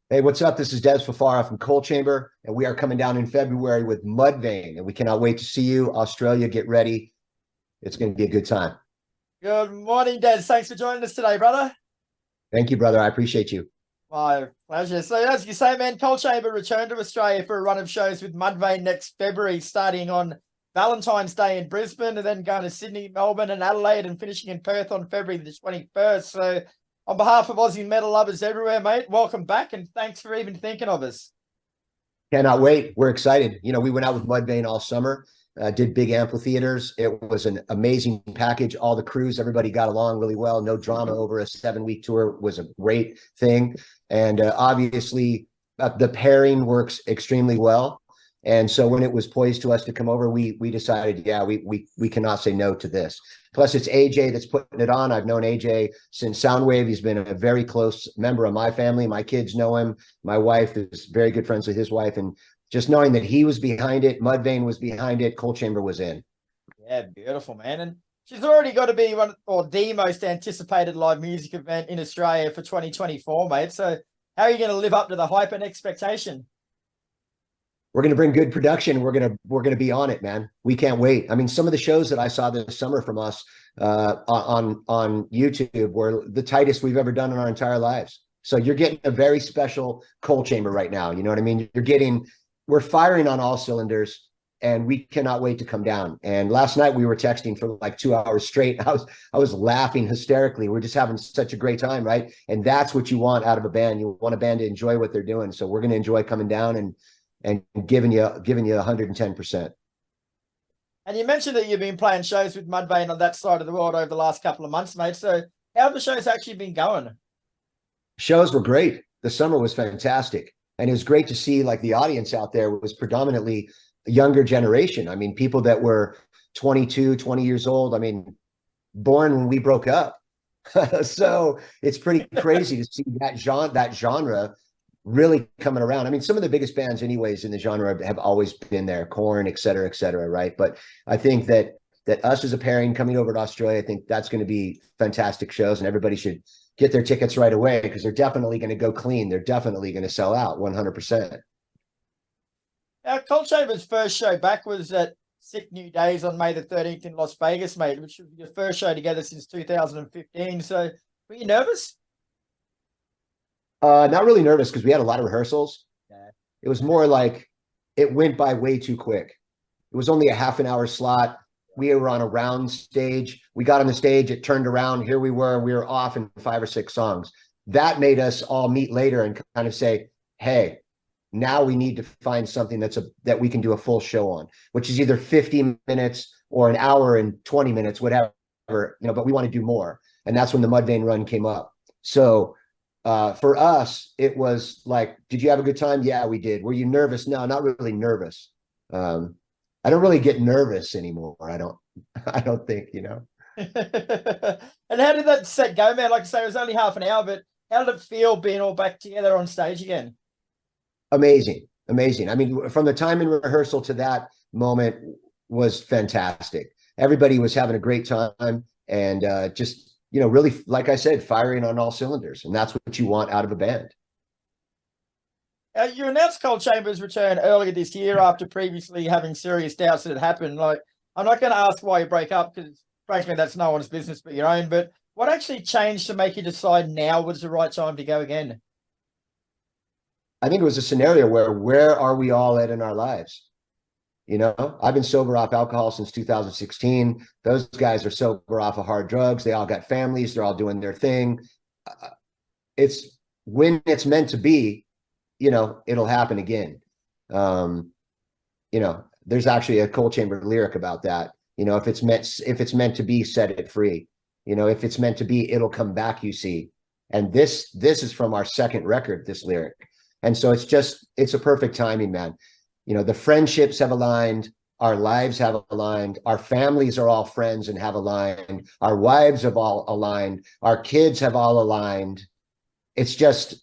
Hey, what's up? This is Dez Fafara from Coal Chamber, and we are coming down in February with Mudvayne, and we cannot wait to see you. Australia, get ready. It's going to be a good time. Good morning, Dez. Thanks for joining us today, brother. Thank you, brother. I appreciate you. My pleasure. So, as you say, man, Coal Chamber returned to Australia for a run of shows with Mudvayne next February, starting on Valentine's Day in Brisbane, and then going to Sydney, Melbourne, and Adelaide, and finishing in Perth on February the 21st. So, on behalf of Aussie metal lovers everywhere, mate, welcome back, and thanks for even thinking of us. Cannot wait. We're excited. We went out with Mudvayne all summer, did big amphitheaters. It was an amazing package. All the crews, everybody got along really well. No drama over a 7-week tour was a great thing. And obviously, the pairing works extremely well. And so when it was poised to us to come over, we decided, yeah, we cannot say no to this. Plus, it's AJ that's putting it on. I've known AJ since Soundwave. He's been a very close member of my family. My kids know him. My wife is very good friends with his wife. And just knowing that he was behind it, Mudvayne was behind it, Coal Chamber was in. Yeah, beautiful, man. And she's already got to be one or the most anticipated live music event in Australia for 2024, mate. So, how are you going to live up to the hype and expectation? We're going to bring good production. We're going to be on it, man. We can't wait. I mean, some of the shows that I saw this summer from us on YouTube were the tightest we've ever done in our entire lives. So you're getting a very special Coal Chamber right now. You know what I mean? We're firing on all cylinders, and we cannot wait to come down. And last night we were texting for like 2 hours straight. I was laughing hysterically. We're just having such a great time, right? And that's what you want out of a band. You want a band to enjoy what they're doing. So we're going to enjoy coming down and giving you 110%. And you mentioned that you've been playing shows with Mudvayne on that side of the world over the last couple of months, mate. So how have the shows actually been going? Shows were great. The summer was fantastic. And it was great to see like the audience out there was predominantly a younger generation. I mean, people that were 22, 20 years old. I mean, born when we broke up. So it's pretty crazy to see that genre really coming around. I mean, some of the biggest bands anyways in the genre have always been there, Korn, et cetera, right? But I think that us as a pairing coming over to Australia, I think that's going to be fantastic shows, and everybody should get their tickets right away because they're definitely going to go clean. They're definitely going to sell out 100%. Coal Chamber's first show back was at Sick New Days on May the 13th in Las Vegas, mate, which was your first show together since 2015. So were you nervous? Not really nervous because we had a lot of rehearsals. Yeah. It was more like it went by way too quick. It was only a half an hour slot. We were on a round stage. We got on the stage, it turned around. Here we were off in 5 or 6 songs. That made us all meet later and kind of say, hey, now we need to find something that we can do a full show on, which is either 50 minutes or an hour and 20 minutes, whatever, but we want to do more. And that's when the Mudvayne run came up. So for us, it was like, did you have a good time? Yeah, we did. Were you nervous? No, not really nervous. I don't really get nervous anymore. I don't think. And how did that set go, man? Like I say, it was only half an hour, but how did it feel being all back together on stage again? Amazing. I mean, from the time in rehearsal to that moment was fantastic. Everybody was having a great time and just, really, like I said, firing on all cylinders. And that's what you want out of a band. You announced Coal Chamber's return earlier this year after previously having serious doubts that it happened. Like, I'm not going to ask why you break up because, frankly, that's no one's business but your own. But what actually changed to make you decide now was the right time to go again? I think it was a scenario where are we all at in our lives? I've been sober off alcohol since 2016. Those guys are sober off of hard drugs. They all got families. They're all doing their thing. It's when it's meant to be, it'll happen again. There's actually a Coal Chamber lyric about that. If it's meant to be, set it free. If it's meant to be, it'll come back, you see. And this is from our second record, this lyric. And so it's a perfect timing, man. The friendships have aligned, our lives have aligned, our families are all friends and have aligned, our wives have all aligned, our kids have all aligned. It's just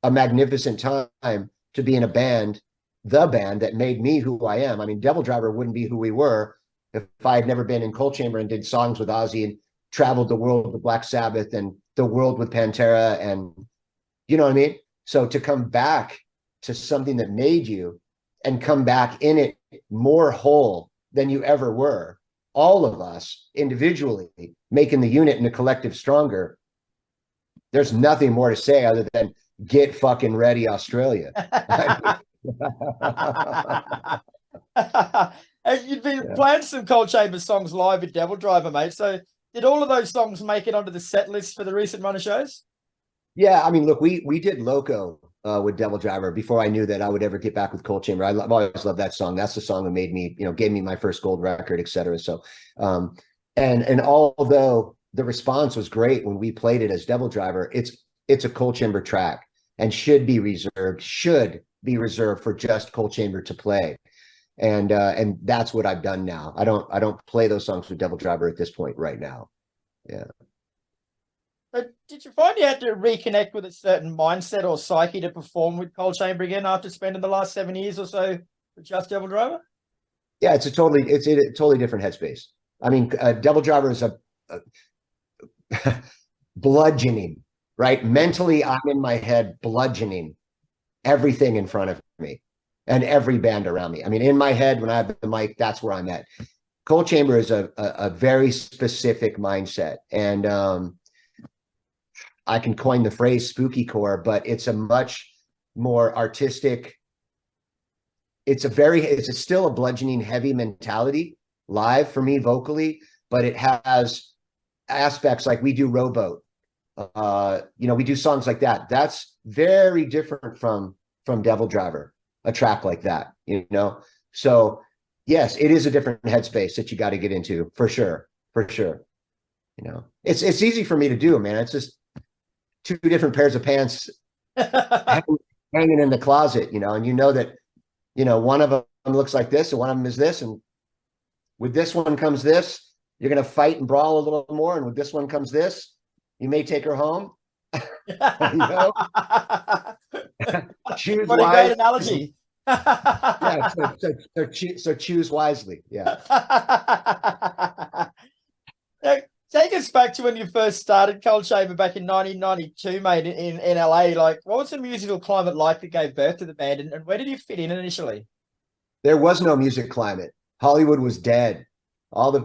a magnificent time to be in a band, the band that made me who I am. I mean, DevilDriver wouldn't be who we were if I had never been in Coal Chamber and did songs with Ozzy and traveled the world with Black Sabbath and the world with Pantera, and you know what I mean? So to come back to something that made you and come back in it more whole than you ever were, all of us individually making the unit and the collective stronger, there's nothing more to say other than get fucking ready, Australia. You've been playing some Cold Chamber songs live with DevilDriver, mate. So did all of those songs make it onto the set list for the recent run of shows? Yeah, I mean, look, we did Loco with DevilDriver before I knew that I would ever get back with Cold Chamber. I've always loved that song. That's the song that made me, gave me my first gold record, et cetera. So, and although the response was great when we played it as DevilDriver, it's a Cold Chamber track and should be reserved for just Cold Chamber to play. And that's what I've done now. I don't play those songs with DevilDriver at this point right now. Yeah. But did you find you had to reconnect with a certain mindset or psyche to perform with Cold Chamber again after spending the last 7 years or so with just DevilDriver? Yeah, it's a totally different headspace. I mean, DevilDriver is a bludgeoning, right? Mentally, I'm in my head bludgeoning everything in front of me and every band around me. I mean, in my head, when I have the mic, that's where I'm at. Cold Chamber is a very specific mindset. And I can coin the phrase spooky core, but it's a much more artistic. It's still a bludgeoning heavy mentality live for me vocally, but it has aspects like we do Rowboat. We do songs like that. That's very different from DevilDriver, a track like that, So yes, it is a different headspace that you got to get into for sure. It's easy for me to do, man. It's just two different pairs of pants hanging in the closet, and that, one of them looks like this and one of them is this. And with this one comes this, you're going to fight and brawl a little more. And with this one comes this, you may take her home. Choose what a great analogy. Yeah, so choose wisely. Yeah. Take us back to when you first started Cold Chamber back in 1992, mate, in LA. Like, what was the musical climate like that gave birth to the band, and where did you fit in initially? There was no music climate. Hollywood was dead. All the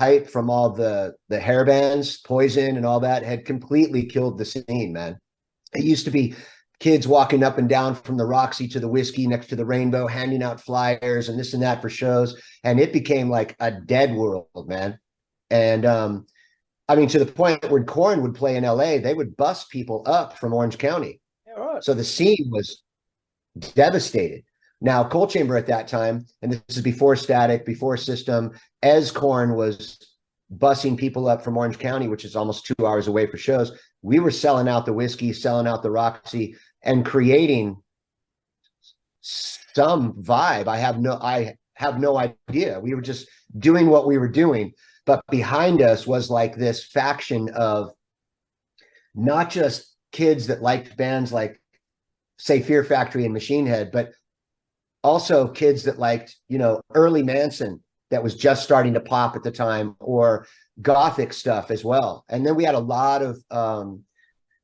hype from all the hair bands, Poison and all that had completely killed the scene, man. It used to be kids walking up and down from the Roxy to the Whiskey next to the Rainbow, handing out flyers and this and that for shows. And it became like a dead world, man. And I mean, to the point that when Korn would play in LA, they would bus people up from Orange County. Yeah, right. So the scene was devastated. Now, Cold Chamber at that time, and this is before Static, before System, as Korn was busing people up from Orange County, which is almost 2 hours away for shows, we were selling out the Whiskey, selling out the Roxy, and creating some vibe. I have no idea. We were just doing what we were doing, but behind us was like this faction of not just kids that liked bands like, say, Fear Factory and Machine Head, but also kids that liked, early Manson that was just starting to pop at the time, or Gothic stuff as well. And then we had a lot of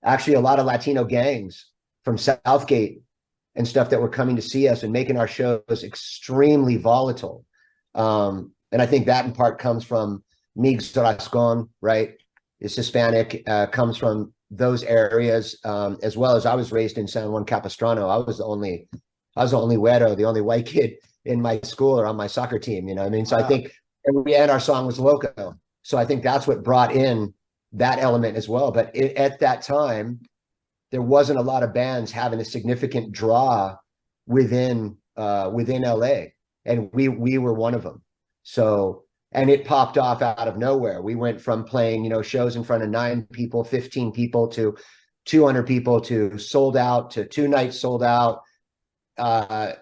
Latino gangs from Southgate and stuff that were coming to see us and making our shows extremely volatile. And I think that in part comes from Miguel Rascon, right? It's Hispanic, comes from those areas, as well as I was raised in San Juan Capistrano. I was the only güero, the only white kid in my school or on my soccer team, you know what I mean? So wow. I think, and our song was Loco. So I think that's what brought in that element as well. But at that time, there wasn't a lot of bands having a significant draw within LA. And we were one of them. So, and it popped off out of nowhere. We went from playing, shows in front of 9 people, 15 people to 200 people to sold out to 2 nights sold out.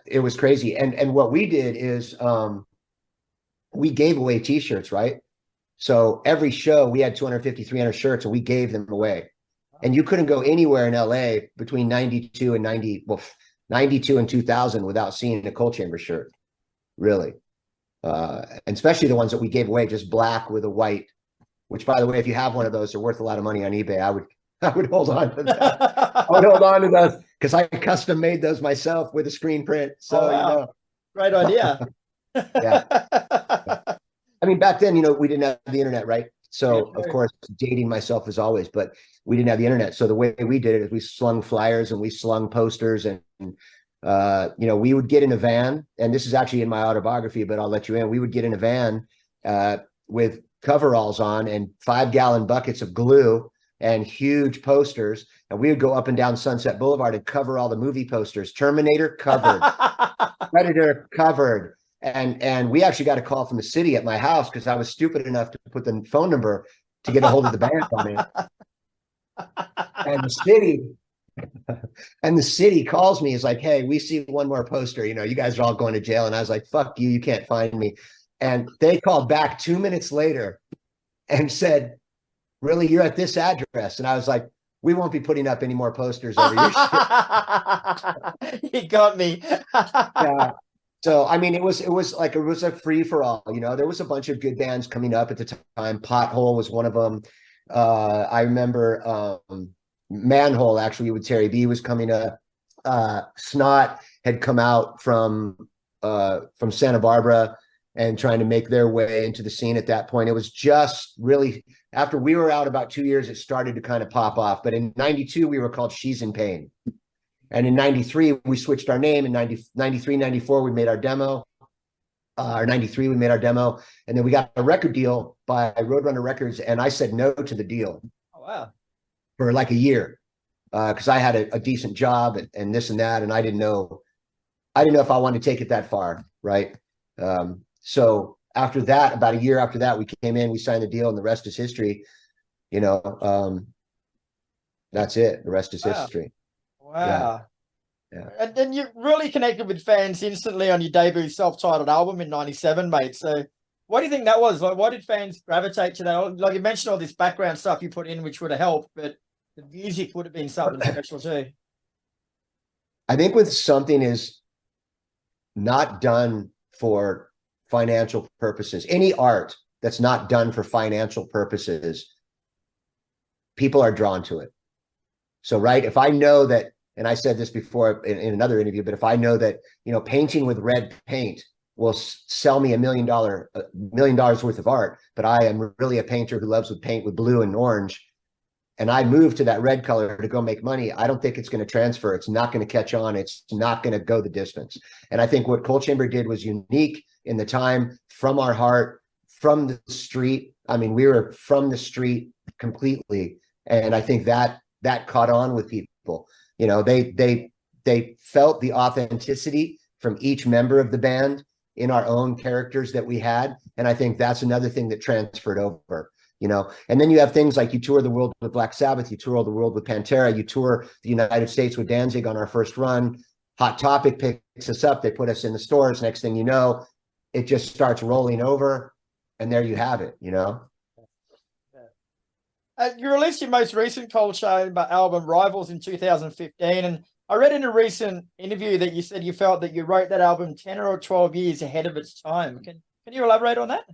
It was crazy. And what we did is we gave away t-shirts, right? So every show we had 250, 300 shirts and we gave them away. And you couldn't go anywhere in LA between 92 and 2000 without seeing a Cold Chamber shirt, really. And especially the ones that we gave away, just black with a white, which, by the way, if you have one of those, they're worth a lot of money on eBay. I would hold on to that. I would hold on to those because I custom made those myself with a screen print. So, Oh, wow. Great idea. Yeah. I mean, back then, we didn't have the internet, right? So, Yeah, of course, dating myself as always, but we didn't have the internet. So the way we did it is we slung flyers and we slung posters and we would get in a van, and this is actually in my autobiography, but I'll let you in. We would get in a van with coveralls on and 5-gallon buckets of glue and huge posters, and we would go up and down Sunset Boulevard and cover all the movie posters. Terminator covered, Predator covered, and we actually got a call from the city at my house because I was stupid enough to put the phone number to get a hold of the band on it. And the city calls me, is like, hey, we see one more poster, you guys are all going to jail. And I was like, fuck you, you can't find me. And they called back 2 minutes later and said, really, you're at this address? And I was like, we won't be putting up any more posters over your shit. You got me. Yeah. So, I mean, it was a free for all, there was a bunch of good bands coming up at the time. Pothole was one of them. I remember Manhole, actually, with Terry B was coming up. Snot had come out from Santa Barbara and trying to make their way into the scene at that point. It was just really, after we were out about 2 years, it started to kind of pop off. But in 92, we were called She's in Pain. And in 93, we switched our name. In 93, 94, we made our demo. Or 93, we made our demo. And then we got a record deal by Roadrunner Records. And I said no to the deal. Oh, wow. For like a year. Because I had a decent job and this and that. And I didn't know if I wanted to take it that far. Right. So after that, about a year after that, we came in, we signed the deal, and the rest is history. That's it. The rest is history. Wow. Yeah. And then you really connected with fans instantly on your debut self-titled album in 97, mate. So what do you think that was? Like, why did fans gravitate to that? Like, you mentioned all this background stuff you put in, which would have helped, but the music would have been something special too. I think when something is not done for financial purposes, any art that's not done for financial purposes, people are drawn to it. So, right, if I know that, and I said this before in another interview, but if I know that, painting with red paint will sell me $1 million worth of art, but I am really a painter who loves to paint with blue and orange, and I move to that red color to go make money, I don't think it's going to transfer. It's not going to catch on. It's not going to go the distance. And I think what Coal Chamber did was unique in the time, from our heart, from the street. I mean, we were from the street completely. And I think that caught on with people. They felt the authenticity from each member of the band in our own characters that we had. And I think that's another thing that transferred over, and then you have things like you tour the world with Black Sabbath, you tour the world with Pantera, you tour the United States with Danzig on our first run. Hot Topic picks us up. They put us in the stores. Next thing you know, it just starts rolling over, and there you have it, You released your most recent Coal Chamber album, Rivals, in 2015, and I read in a recent interview that you said you felt that you wrote that album 10 or 12 years ahead of its time. Can you elaborate on that?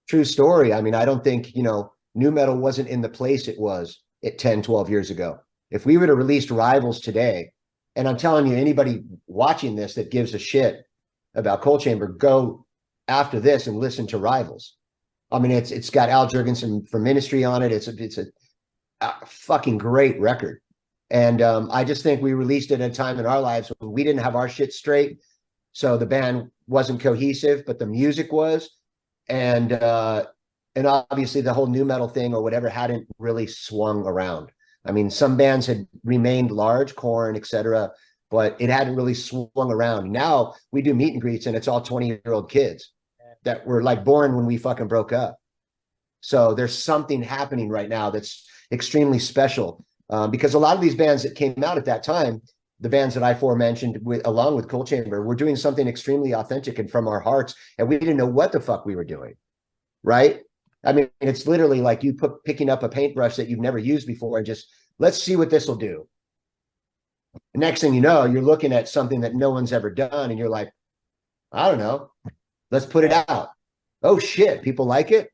True story. I mean, I don't think, nu metal wasn't in the place it was at 10, 12 years ago. If we would have released Rivals today, and I'm telling you, anybody watching this that gives a shit about Coal Chamber, go after this and listen to Rivals. I mean, it's got Al Jurgensen from Ministry on it. It's a fucking great record. And I just think we released it at a time in our lives when we didn't have our shit straight. So the band wasn't cohesive, but the music was. And obviously the whole nu metal thing or whatever hadn't really swung around. I mean, some bands had remained large, Korn, etc., but it hadn't really swung around. Now we do meet and greets, and it's all 20-year-old kids that were like born when we fucking broke up. So there's something happening right now that's extremely special, because a lot of these bands that came out at that time, the bands that I aforementioned, along with Coal Chamber, were doing something extremely authentic and from our hearts, and we didn't know what the fuck we were doing, right? I mean, it's literally like you picking up a paintbrush that you've never used before and just, let's see what this will do. The next thing you know, you're looking at something that no one's ever done, and you're like, I don't know, let's put it out. Oh shit, people like it?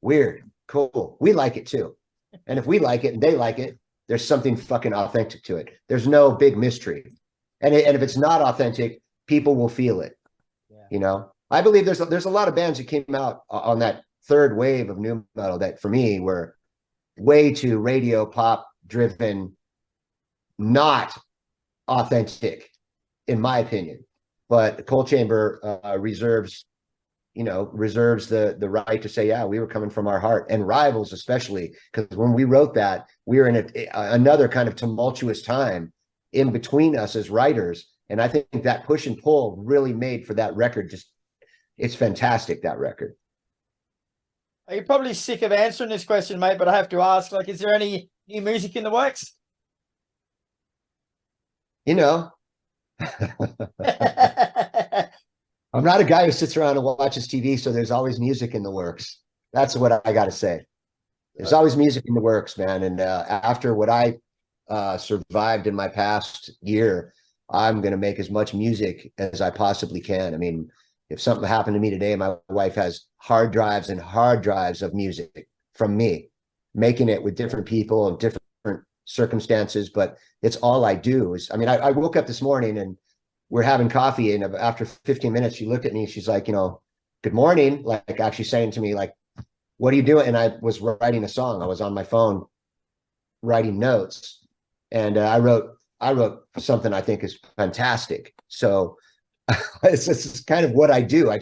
Weird. Cool. We like it too. And if we like it and they like it, there's something fucking authentic to it. There's no big mystery. And if it's not authentic, people will feel it. Yeah. You know, I believe there's a lot of bands that came out on that third wave of nu metal that for me were way too radio pop driven, not authentic, in my opinion. But Coal Chamber reserves the right to say, yeah, we were coming from our heart, and Rivals especially, because when we wrote that, we were in another kind of tumultuous time in between us as writers. And I think that push and pull really made for that record. It's fantastic, that record. You're probably sick of answering this question, mate, but I have to ask, like, is there any new music in the works? You know, I'm not a guy who sits around and watches TV, so there's always music in the works. That's what I got to say. There's always music in the works, man. And after what I survived in my past year, I'm going to make as much music as I possibly can. I mean, if something happened to me today, my wife has hard drives and hard drives of music from me, making it with different people and different circumstances. But it's all I do. Is, I mean, I woke up this morning and we're having coffee, and after 15 minutes, she looked at me. She's like, good morning. Like actually saying to me, like, what are you doing? And I was writing a song. I was on my phone writing notes, and I wrote something I think is fantastic. So it's kind of what I do. I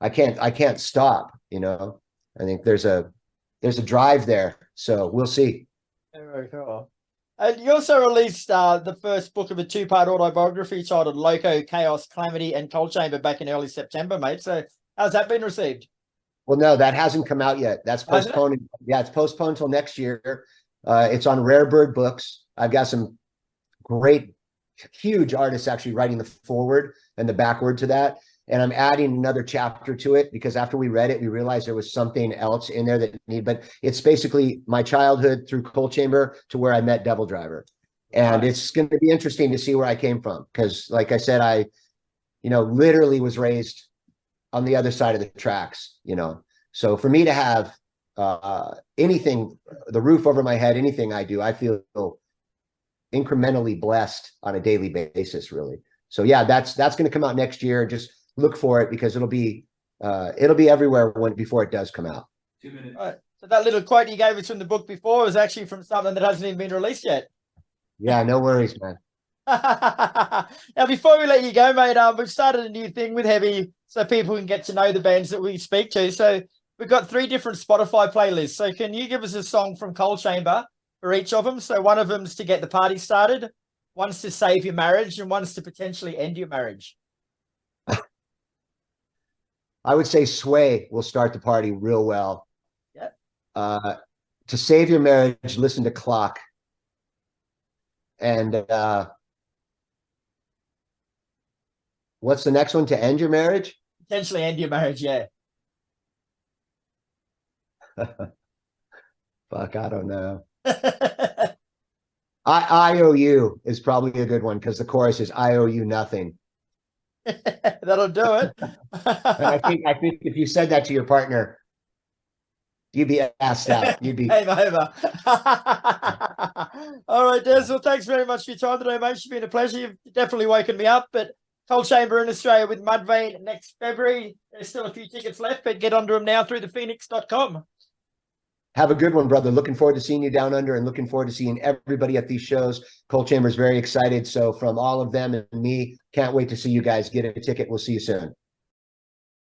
can't stop. I think there's a drive there. So we'll see. Very cool. And you also released the first book of a 2-part autobiography titled Loco, Chaos, Calamity, and Coal Chamber back in early September, mate. So how's that been received? Well, no, that hasn't come out yet. That's postponed. Yeah, it's postponed till next year. It's on Rare Bird Books. I've got some great, huge artists actually writing the forward and the backward to that. And I'm adding another chapter to it because after we read it, we realized there was something else in there that needed, but it's basically my childhood through Coal Chamber to where I met DevilDriver. And it's going to be interesting to see where I came from. Because like I said, I, literally was raised on the other side of the tracks, So for me to have anything, the roof over my head, anything I do, I feel incrementally blessed on a daily basis, really. So yeah, that's going to come out next year. Just look for it because it'll be everywhere before it does come out. 2 minutes. All right. So that little quote you gave us from the book before was actually from something that hasn't even been released yet. Yeah, no worries, man. Now, before we let you go, mate, we've started a new thing with Heavy so people can get to know the bands that we speak to. So we've got 3 different Spotify playlists. So can you give us a song from Coal Chamber for each of them? So one of them's to get the party started, one's to save your marriage, and one's to potentially end your marriage. I would say Sway will start the party real well. Yep. To save your marriage, listen to Clock. And what's the next one? To end your marriage? Potentially end your marriage, yeah. Fuck, I don't know. I owe you is probably a good one because the chorus is I owe you nothing. That'll do it. And I think if you said that to your partner, you'd be asked out. You'd be game over. All right, Dez. Well, thanks very much for your time today, mate. It's been a pleasure. You've definitely woken me up. But Coal Chamber in Australia with Mudvayne next February. There's still a few tickets left, but get onto them now through thephoenix.com. Have a good one, brother. Looking forward to seeing you down under and looking forward to seeing everybody at these shows. Coal Chamber is very excited. So from all of them and me, can't wait to see you guys get a ticket. We'll see you soon.